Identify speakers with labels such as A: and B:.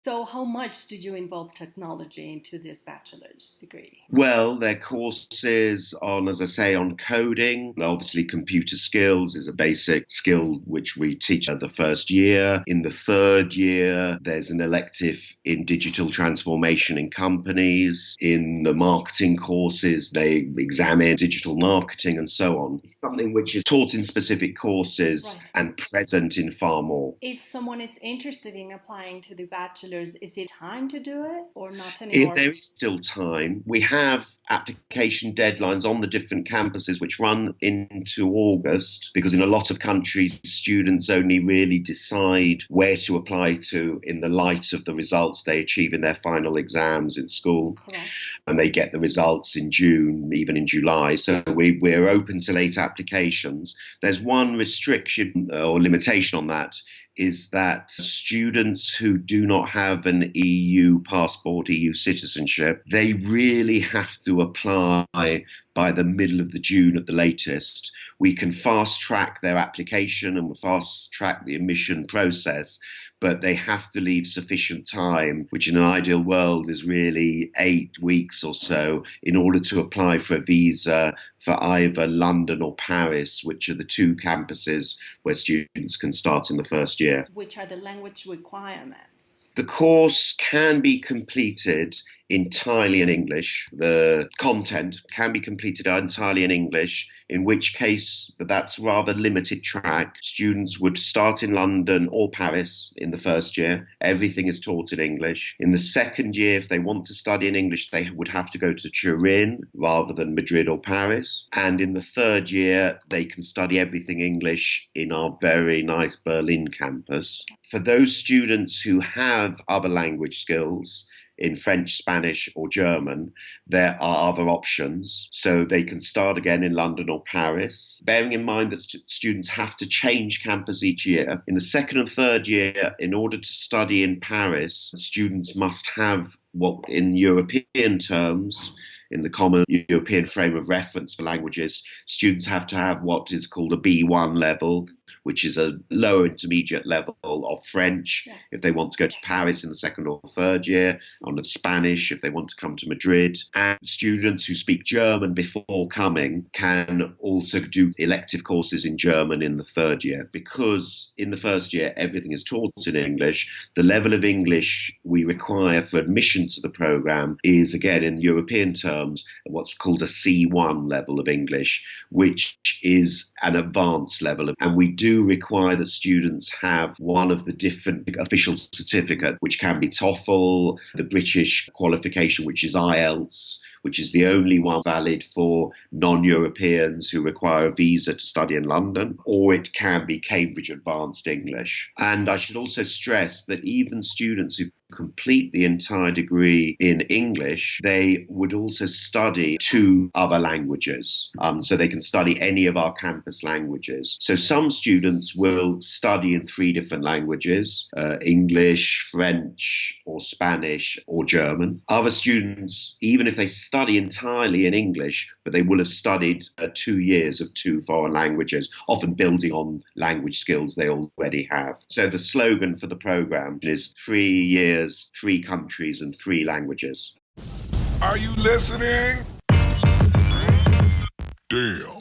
A: So, how much did you involve technology into this bachelor's degree?
B: Well, there are courses on, as I say, on coding. Obviously, computer skills is a basic skill which we teach the first year. In the third year, there's an elective in digital transformation in companies. In the marketing courses, they examine digital marketing and so on. It's something which is taught in specific courses
A: Right.
B: and present in far more.
A: If someone is interested in applying to the bachelor's, is it time to do it or not anymore?
B: There is still time. We have application deadlines on the different campuses which run into August because in a lot of countries, students only really decide where to apply to in the light of the results they achieve in their final exams in school.
A: Correct.
B: And they get the results in June, even in July. So we're open to late applications. There's one restriction or limitation on that is that students who do not have an EU passport, EU citizenship, they really have to apply by the middle of the June at the latest. We can fast track their application and we'll fast track the admission process, but they have to leave sufficient time, which in an ideal world is really 8 weeks or so, in order to apply for a visa for either London or Paris, which are the two campuses where students can start in the first year.
A: Which are the language requirements?
B: The course can be completed entirely in English. The content can be completed entirely in English, in which case, but that's rather limited track. Students would start in London or Paris in the first year. Everything is taught in English. In the second year, if they want to study in English, they would have to go to Turin rather than Madrid or Paris. And in the third year, they can study everything English in our very nice Berlin campus. For those students who have other language skills, in French, Spanish or German, there are other options. So they can start again in London or Paris, bearing in mind that students have to change campus each year. In the second and third year, in order to study in Paris, students must have what in European terms, in the common European frame of reference for languages, students have to have what is called a B1 level, which is a lower intermediate level of French,
A: Yes.
B: if they want to go to Paris in the second or third year, on Spanish if they want to come to Madrid. And students who speak German before coming can also do elective courses in German in the third year. Because in the first year everything is taught in English, the level of English we require for admission to the programme is, again, in European terms, what's called a C1 level of English, which is an advanced level. And we do require that students have one of the different official certificates, which can be TOEFL, the British qualification, which is IELTS, which is the only one valid for non-Europeans who require a visa to study in London, or it can be Cambridge Advanced English. And I should also stress that even students who complete the entire degree in English, they would also study two other languages. So they can study any of our campus languages. So some students will study in 3 different languages, English, French, or Spanish, or German. Other students, even if they study entirely in English, but they will have studied 2 years of 2 foreign languages, often building on language skills they already have. So the slogan for the programme is 3 years, 3 countries and 3 languages.
C: Are you listening? Damn.